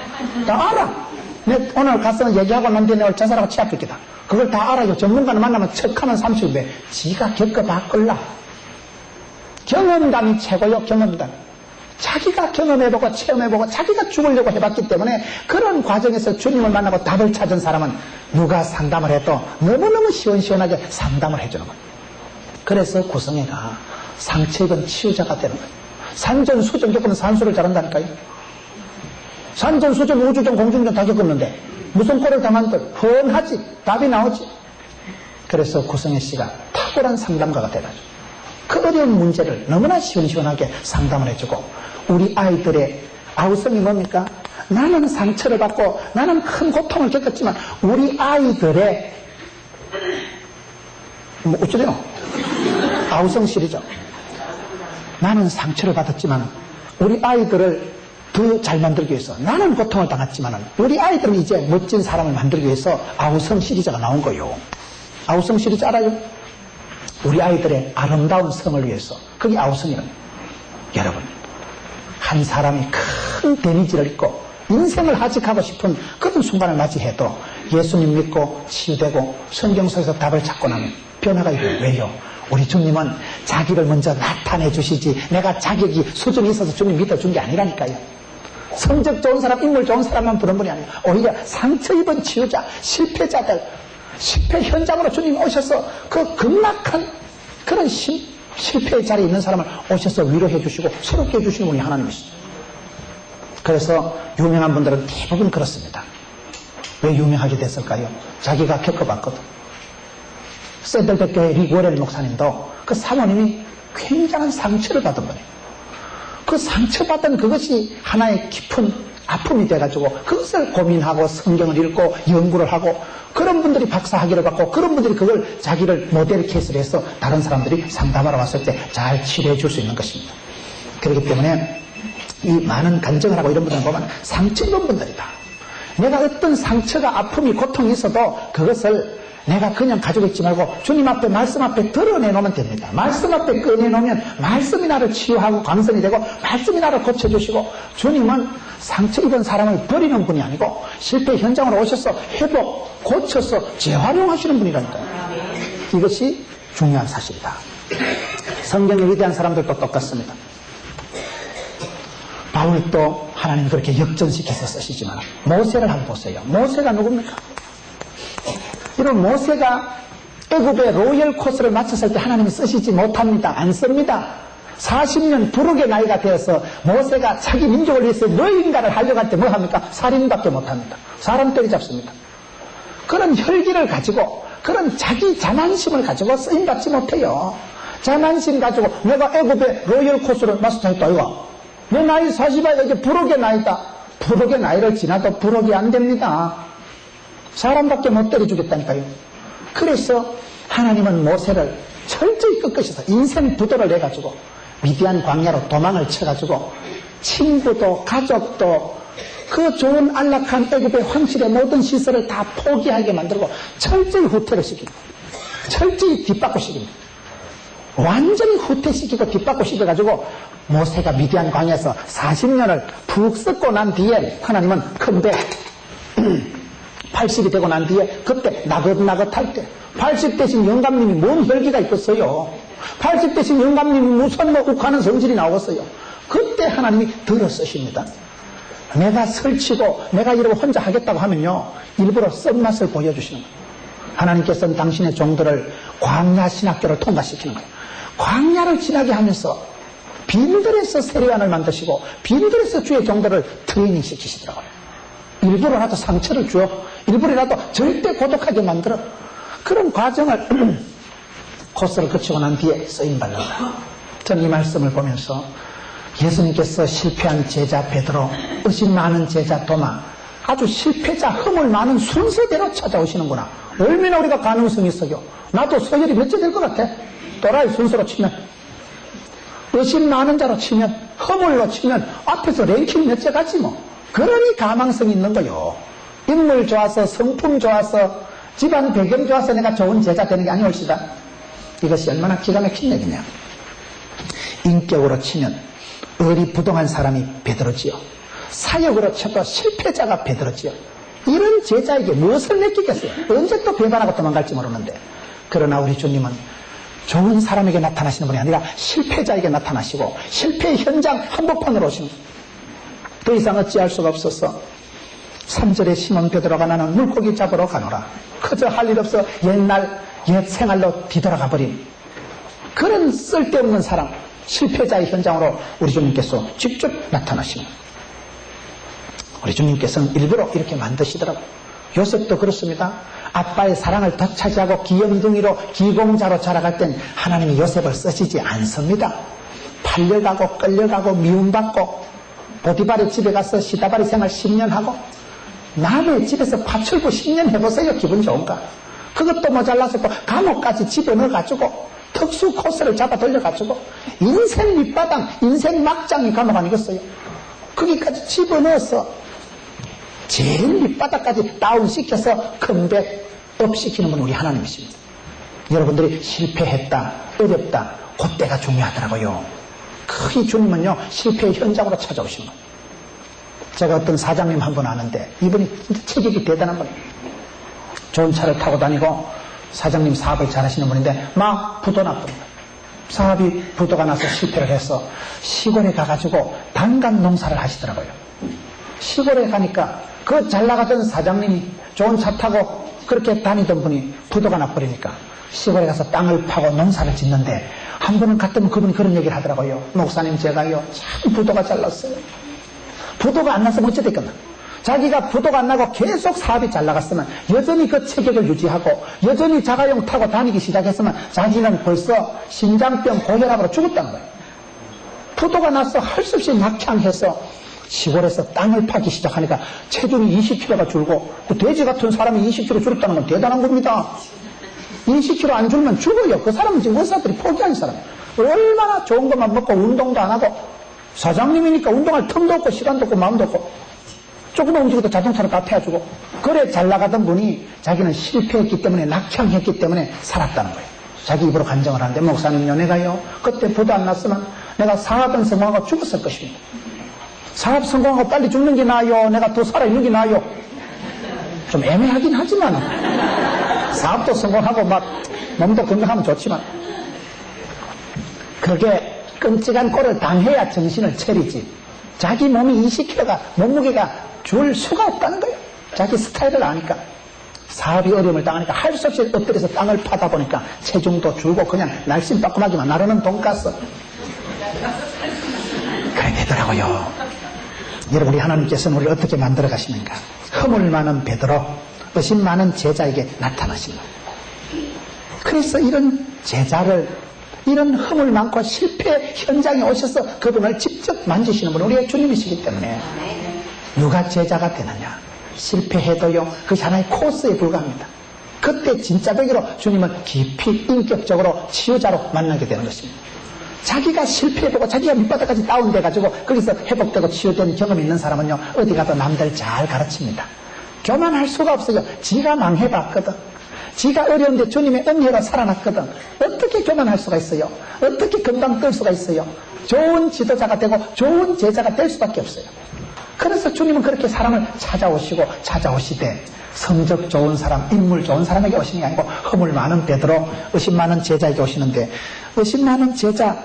다 알아. 내 오늘 가서 얘기하고 난 뒤에 내가 자살하고 치약 줄게다. 그걸 다 알아요. 전문가를 만나면 척하면 30배. 지가 겪어봤걸라. 경험담이 최고요. 경험담. 자기가 경험해보고 체험해보고 자기가 죽으려고 해봤기 때문에 그런 과정에서 주님을 만나고 답을 찾은 사람은 누가 상담을 해도 너무너무 시원시원하게 상담을 해주는 거예요. 그래서 구성애가 상처 입은 치유자가 되는 거예요. 산전수전 겪으면 산수를 잘한다니까요. 산전수전, 우주전, 공중전 다 겪었는데 무슨 꼴을 당한들 훤하지. 답이 나오지. 그래서 구성애 씨가 탁월한 상담가가 되가지고 그 어려운 문제를 너무나 시원시원하게 상담을 해주고, 우리 아이들의 아우성이 뭡니까? 나는 상처를 받고 나는 큰 고통을 겪었지만 우리 아이들의 어쩌래요? 아우성실이죠. 나는 상처를 받았지만 우리 아이들을 더 잘 만들기 위해서, 나는 고통을 당했지만 우리 아이들은 이제 멋진 사람을 만들기 위해서 아우성 시리즈가 나온 거예요. 아우성 시리즈 알아요? 우리 아이들의 아름다운 성을 위해서. 그게 아우성이라는 거예요. 여러분, 한 사람이 큰 데미지를 입고 인생을 하직하고 싶은 그런 순간을 맞이해도 예수님 믿고 치유되고 성경속에서 답을 찾고 나면 변화가 있어요. 왜요? 우리 주님은 자기를 먼저 나타내 주시지 내가 자격이 수준이 있어서 주님 믿어준 게 아니라니까요. 성적 좋은 사람, 인물 좋은 사람만 부른 분이 아니에요. 오히려 상처 입은 치유자, 실패자들, 실패 현장으로 주님이 오셔서 그 극락한 그런 실패의 자리에 있는 사람을 오셔서 위로해 주시고 새롭게 해주시는 분이 하나님이시죠. 그래서 유명한 분들은 대부분 그렇습니다. 왜 유명하게 됐을까요? 자기가 겪어봤거든. 샌들백교회 리고렐 목사님도 그 사모님이 굉장한 상처를 받은 거예요. 그 상처받은 그것이 하나의 깊은 아픔이 돼가지고 그것을 고민하고 성경을 읽고 연구를 하고, 그런 분들이 박사학위를 받고 그런 분들이 그걸 자기를 모델 케이스로 해서 다른 사람들이 상담하러 왔을 때 잘 치료해 줄 수 있는 것입니다. 그렇기 때문에 이 많은 간증을 하고 이런 분들 보면 상처 입은 분들이다. 내가 어떤 상처가 아픔이 고통이 있어도 그것을 내가 그냥 가지고 있지 말고 주님 앞에 말씀 앞에 드러내놓으면 됩니다. 말씀 앞에 꺼내놓으면 말씀이 나를 치유하고 강선이 되고 말씀이 나를 고쳐주시고, 주님은 상처 입은 사람을 버리는 분이 아니고 실패 현장으로 오셔서 회복, 고쳐서 재활용하시는 분이라니까요. 이것이 중요한 사실이다. 성경의 위대한 사람들도 똑같습니다. 바울도 하나님 그렇게 역전시켜서 쓰시지만 모세를 한번 보세요. 모세가 누굽니까? 이런 모세가 애굽의 로열 코스를 마쳤을 때 하나님이 쓰시지 못합니다. 안 씁니다. 40년 부록의 나이가 되어서 모세가 자기 민족을 위해서 너인가를 하려고 할 때 뭐 합니까? 살인밖에 못합니다. 사람 때리잡습니다. 그런 혈기를 가지고 그런 자기 자만심을 가지고 쓰임받지 못해요. 자만심 가지고 내가 애굽의 로열 코스를 마스터했다 이거. 내 나이 40에 이제 부록의 나이다. 부록의 나이를 지나도 부록이 안 됩니다. 사람밖에 못 때려주겠다니까요. 그래서 하나님은 모세를 철저히 꺾으셔서 인생 부도를 내가지고 미디안 광야로 도망을 쳐가지고 친구도 가족도 그 좋은 안락한 애굽의 황실의 모든 시설을 다 포기하게 만들고 철저히 후퇴를 시킵니다. 철저히 뒷바꾸시킵니다. 완전히 후퇴시키고 뒷바꾸시켜가지고 모세가 미디안 광야에서 40년을 푹 썩고 난 뒤에 하나님은 큰배 80이 되고 난 뒤에 그때 나긋나긋할 때 80대신 영감님이 뭔 혈기가 있겠어요. 80대신 영감님이 무슨 뭐 욱하는 성질이 나오겠어요. 그때 하나님이 들어쓰십니다. 내가 설치고 내가 이러고 혼자 하겠다고 하면요 일부러 쓴맛을 보여주시는 거예요. 하나님께서는 당신의 종들을 광야 신학교를 통과시키는 거예요. 광야를 지나게 하면서 빈들에서 세례관을 만드시고 빈들에서 주의 종들을 트레이닝 시키시더라고요. 일부러라도 상처를 주어 일부러라도 절대 고독하게 만들어 그런 과정을 코스를 거치고 난 뒤에 쓰임받는다. 저는 이 말씀을 보면서 예수님께서 실패한 제자 베드로, 의심 많은 제자 도마, 아주 실패자 허물 많은 순서대로 찾아오시는구나. 얼마나 우리가 가능성이 있어요. 나도 서열이 몇째 될 것 같아. 또라이 순서로 치면, 의심 많은 자로 치면, 허물로 치면 앞에서 랭킹 몇째 가지 뭐. 그러니 가망성이 있는 거요. 인물 좋아서, 성품 좋아서, 집안 배경 좋아서 내가 좋은 제자 되는 게 아니올시다. 이것이 얼마나 기가 막힌 얘기냐. 인격으로 치면 의리부동한 사람이 베드로지요. 사역으로 쳐도 실패자가 베드로지요. 이런 제자에게 무엇을 맡기겠어요? 언제 또 배반하고 도망갈지 모르는데. 그러나 우리 주님은 좋은 사람에게 나타나시는 분이 아니라 실패자에게 나타나시고 실패의 현장 한복판으로 오십니다. 더 이상 어찌할 수가 없어서 3절에 시몬 베드로가 나는 물고기 잡으러 가노라. 그저 할 일 없어 옛 생활로 뒤돌아가 버린 그런 쓸데없는 사람, 실패자의 현장으로 우리 주님께서 직접 나타나십니다. 우리 주님께서는 일부러 이렇게 만드시더라고요. 요셉도 그렇습니다. 아빠의 사랑을 덧차지하고 귀염둥이로 기공자로 자라갈 땐 하나님이 요셉을 쓰시지 않습니다. 팔려가고 끌려가고 미움받고 보디발의 집에 가서 시다바리 생활 10년 하고 남의 집에서 파출부 10년 해보세요. 기분 좋은가? 그것도 모자라서 또 감옥까지 집어넣어가지고 특수 코스를 잡아 돌려가지고 인생 밑바닥 인생 막장이 감옥 아니겠어요? 거기까지 집어넣어서 제일 밑바닥까지 다운시켜서 컴백업 시키는 분 우리 하나님이십니다. 여러분들이 실패했다 어렵다 그때가 중요하더라고요. 그 주님은요 실패의 현장으로 찾아오신 분. 제가 어떤 사장님 한 분 아는데 이분이 진짜 체격이 대단한 분이에요. 좋은 차를 타고 다니고 사장님 사업을 잘하시는 분인데 막 부도 났습니다. 사업이 부도가 나서 실패를 해서 시골에 가가지고 단감 농사를 하시더라고요. 시골에 가니까 그 잘나가던 사장님이 좋은 차 타고 그렇게 다니던 분이 부도가 나버리니까 시골에 가서 땅을 파고 농사를 짓는데 한 번은 갔더니 그분이 그런 얘기를 하더라고요. 목사님 제가요 참 부도가 잘 났어요. 부도가 안 났으면 어찌 됐겠나. 자기가 부도가 안 나고 계속 사업이 잘 나갔으면 여전히 그 체격을 유지하고 여전히 자가용 타고 다니기 시작했으면 자기는 벌써 심장병 고혈압으로 죽었다는 거예요. 부도가 나서 할 수 없이 낙향해서 시골에서 땅을 파기 시작하니까 체중이 20kg가 줄고 그 돼지 같은 사람이 20kg 줄었다는 건 대단한 겁니다. 20kg 안 줄면 죽어요. 그 사람은 지금 의사들이 포기한 사람이에요. 얼마나 좋은 것만 먹고 운동도 안 하고 사장님이니까 운동할 틈도 없고 시간도 없고 마음도 없고 조금만 움직여도 자동차로 다 태워주고 그래 잘 나가던 분이 자기는 실패했기 때문에 낙향했기 때문에 살았다는 거예요. 자기 입으로 간증을 하는데 목사님요 내가요 그때 부도 안 났으면 내가 사업은 성공하고 죽었을 것입니다. 사업 성공하고 빨리 죽는 게 나아요 내가 더 살아있는 게 나아요. 좀 애매하긴 하지만 사업도 성공하고 막 몸도 건강하면 좋지만 그게 끔찍한 꼴을 당해야 정신을 차리지. 자기 몸이 20kg가 몸무게가 줄 수가 없다는 거예요. 자기 스타일을 아니까. 사업이 어려움을 당하니까 할 수 없이 엎드려서 땅을 파다 보니까 체중도 줄고 그냥 날씬빠끔하기만 나르는 돈가스. 그래 되더라고요. 여러분 우리 하나님께서는 우리를 어떻게 만들어 가시는가. 허물 많은 베드로 의심 많은 제자에게 나타나십니다. 그래서 이런 제자를 이런 허물 많고 실패 현장에 오셔서 그분을 직접 만지시는 분은 우리의 주님이시기 때문에 누가 제자가 되느냐. 실패해도요 그것이 하나의 코스에 불과합니다. 그때 진짜적으로 주님은 깊이 인격적으로 치유자로 만나게 되는 것입니다. 자기가 실패해보고 자기가 밑바닥까지 다운돼가지고 거기서 회복되고 치유된 경험이 있는 사람은요 어디 가도 남들 잘 가르칩니다. 교만할 수가 없어요. 지가 망해봤거든. 지가 어려운데 주님의 은혜로 살아났거든. 어떻게 교만할 수가 있어요? 어떻게 금방 뜰 수가 있어요? 좋은 지도자가 되고 좋은 제자가 될 수밖에 없어요. 그래서 주님은 그렇게 사람을 찾아오시되 성적 좋은 사람, 인물 좋은 사람에게 오시는 게 아니고 허물 많은 베드로, 의심 많은 제자에게 오시는데 의심 많은 제자,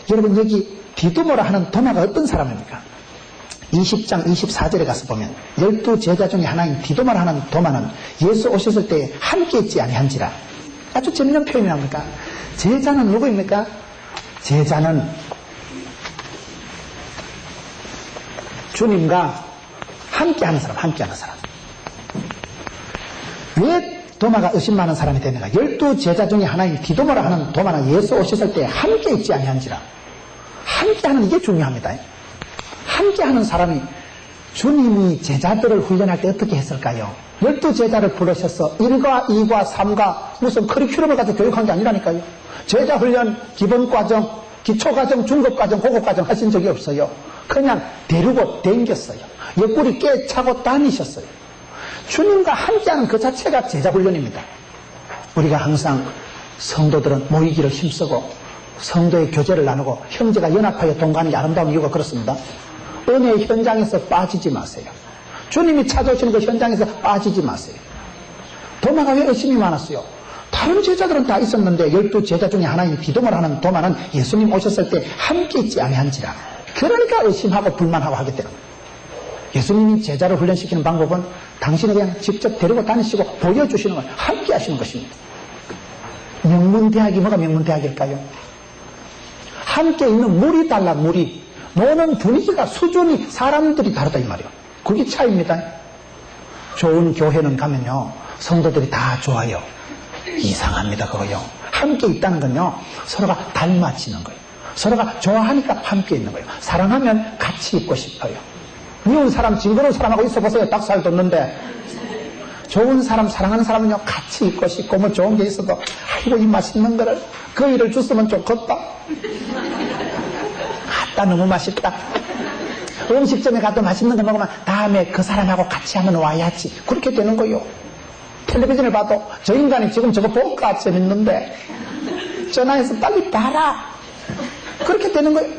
여러분 여기 디두모라 하는 도마가 어떤 사람입니까? 20장 24절에 가서 보면 12제자 중에 하나인 디두모라 하는 도마는 예수 오셨을 때 함께 있지 아니한지라. 아주 재미있는 표현이 나옵니까? 제자는 누구입니까? 제자는 주님과 함께하는 사람, 함께하는 사람. 왜 도마가 의심 많은 사람이 되는가? 12제자 중에 하나인 디두모라 하는 도마는 예수 오셨을 때 함께 있지 아니한지라. 함께하는 이게 중요합니다. 함께하는 사람이 주님이 제자들을 훈련할 때 어떻게 했을까요? 12제자를 부르셔서 1과 2과 3과 무슨 커리큘럼을 가지고 교육한 게 아니라니까요. 제자 훈련 기본과정, 기초과정, 중급과정, 고급과정 하신 적이 없어요. 그냥 데리고 댕겼어요. 옆구리 깨차고 다니셨어요. 주님과 함께하는 그 자체가 제자 훈련입니다. 우리가 항상 성도들은 모이기를 힘쓰고 성도의 교제를 나누고 형제가 연합하여 동거하는 게 아름다운 이유가 그렇습니다. 은혜의 현장에서 빠지지 마세요. 주님이 찾아오시는 그 현장에서 빠지지 마세요. 도마가 왜 의심이 많았어요? 다른 제자들은 다 있었는데 12제자 중에 하나인 디두모라 하는 도마는 예수님 오셨을 때 함께 있지 아니한지라. 그러니까 의심하고 불만하고 하기 때문에. 예수님이 제자를 훈련시키는 방법은 당신을 그냥 직접 데리고 다니시고 보여주시는 걸 함께 하시는 것입니다. 명문대학이 뭐가 명문대학일까요? 함께 있는 물이 달라. 물이 노는 분위기가 수준이 사람들이 다르다 이 말이에요. 그게 차이입니다. 좋은 교회는 가면요, 성도들이 다 좋아요. 이상합니다, 그거요. 함께 있다는 건요, 서로가 닮아지는 거예요. 서로가 좋아하니까 함께 있는 거예요. 사랑하면 같이 있고 싶어요. 미운 사람, 징그러운 사람하고 있어 보세요. 닭살 돋는데. 좋은 사람, 사랑하는 사람은요, 같이 있고 싶고, 뭐 좋은 게 있어도, 아이고, 이 맛있는 거를, 그 일을 줬으면 좋겠다. 아따, 너무 맛있다. 음식점에 가도 맛있는 거 먹으면 다음에 그 사람하고 같이 하면 와야지. 그렇게 되는 거요. 텔레비전을 봐도 저 인간이 지금 저거 볼까 재밌는데 전화해서 빨리 봐라. 그렇게 되는 거예요.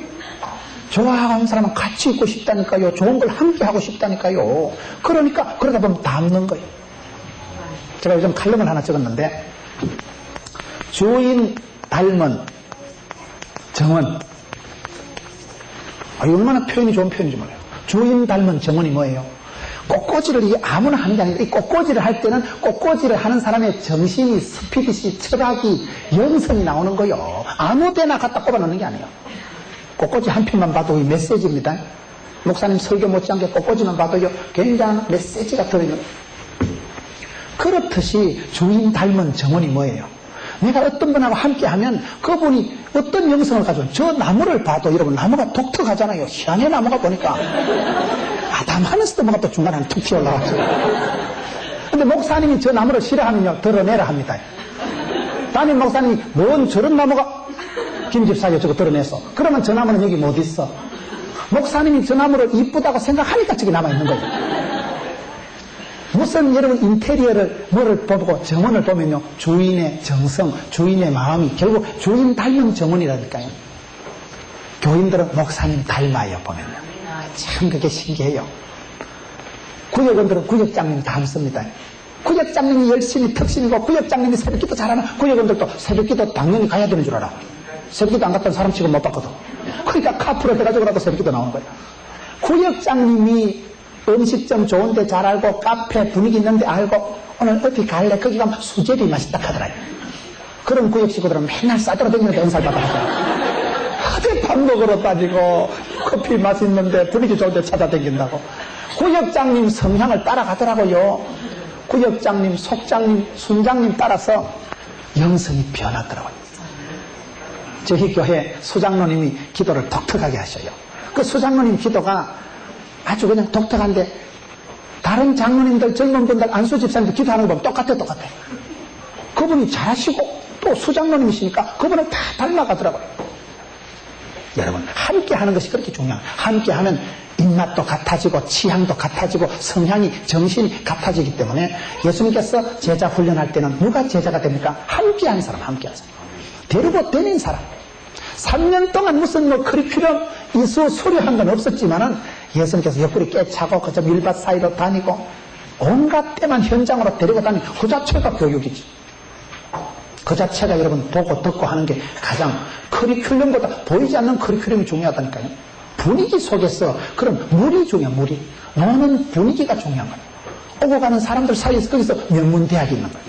좋아하는 사람은 같이 있고 싶다니까요. 좋은 걸 함께 하고 싶다니까요. 그러니까 그러다 보면 닮는 거예요. 제가 요즘 칼럼을 하나 적었는데, 주인 닮은 정원. 얼마나 표현이 좋은 표현인지 몰라요. 주인 닮은 정원이 뭐예요? 꽃꽂이를 이게 아무나 하는 게 아니라, 이 꽃꽂이를 할 때는 꽃꽂이를 하는 사람의 정신이, 스피릿이, 철학이, 영성이 나오는 거요. 아무 데나 갖다 꼽아 놓는 게 아니에요. 꽃꽂이 한 편만 봐도 이 메시지입니다. 목사님 설교 못지않게 꽃꽂이만 봐도요, 굉장한 메시지가 들어있는. 그렇듯이 주인 닮은 정원이 뭐예요? 내가 어떤 분하고 함께 하면 그분이 어떤 영성을 가지고, 저 나무를 봐도 여러분, 나무가 독특하잖아요. 희한해, 나무가 보니까. 아담하면서도 뭐가 또 중간에 툭 튀어올라왔죠. 근데 목사님이 저 나무를 싫어하면요, 드러내라 합니다. 담임 목사님이 뭔 저런 나무가, 김 집사요, 저거 드러내서. 그러면 저 나무는 여기 못 있어. 목사님이 저 나무를 이쁘다고 생각하니까 저기 남아있는 거예요. 무슨 여러분 인테리어를 뭐를 보고 정원을 보면요, 주인의 정성, 주인의 마음이 결국 주인 닮은 정원이라니까요. 교인들은 목사님 닮아요, 보면요. 참 그게 신기해요. 구역원들은 구역장님 닮습니다. 구역장님이 열심히 특신이고 구역장님이 새벽기도 잘하면 구역원들도 새벽기도 당연히 가야 되는 줄 알아. 새벽기도 안 갔던 사람 지금 못 봤거든. 그러니까 카풀을 해가지고라도 새벽기도 나오는 거예요. 구역장님이 음식점 좋은데 잘 알고, 카페 분위기 있는데 알고, 오늘 어디 갈래? 거기 가면 수제비 맛있다 하더라고요. 그런 구역 식구들은 맨날 싸돌아다니면서 연살 받아가지고 어디 밥 먹으러 따지고 커피 맛있는데 분위기 좋을 때 찾아다닌다고. 구역장님 성향을 따라가더라고요. 구역장님, 속장님, 순장님 따라서 영성이 변하더라고요. 저희 교회 수장로님이 기도를 독특하게 하셔요. 그 수장로님 기도가 아주 그냥 독특한데, 다른 장로님들, 젊은 분들, 안수 집사님들 기도하는 거 보면 똑같아. 그분이 잘하시고 또 수장로님이시니까 그분을 다 닮아가더라고요. 여러분, 함께 하는 것이 그렇게 중요해요. 함께 하면 입맛도 같아지고 취향도 같아지고 성향이, 정신이 같아지기 때문에 예수님께서 제자 훈련할 때는 누가 제자가 됩니까? 함께 하는 사람, 함께 하는 사람. 데리고 다니는 사람. 3년 동안 무슨 뭐 커리큘럼, 이수, 수료한 건 없었지만은 예수님께서 옆구리 깨차고 그저 밀밭 사이로 다니고 온갖 때만 현장으로 데리고 다니는 그 자체가 교육이지. 그 자체가 여러분 보고 듣고 하는 게 가장 커리큘럼보다 보이지 않는 커리큘럼이 중요하다니까요. 분위기 속에서 그런 물이 중요해요. 물이. 노는 분위기가 중요한 거예요. 오고 가는 사람들 사이에서 거기서 명문대학이 있는 거예요.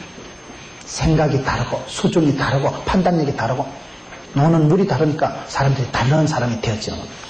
생각이 다르고 수준이 다르고 판단력이 다르고 노는 물이 다르니까 사람들이 다른 사람이 되어지는 겁니다.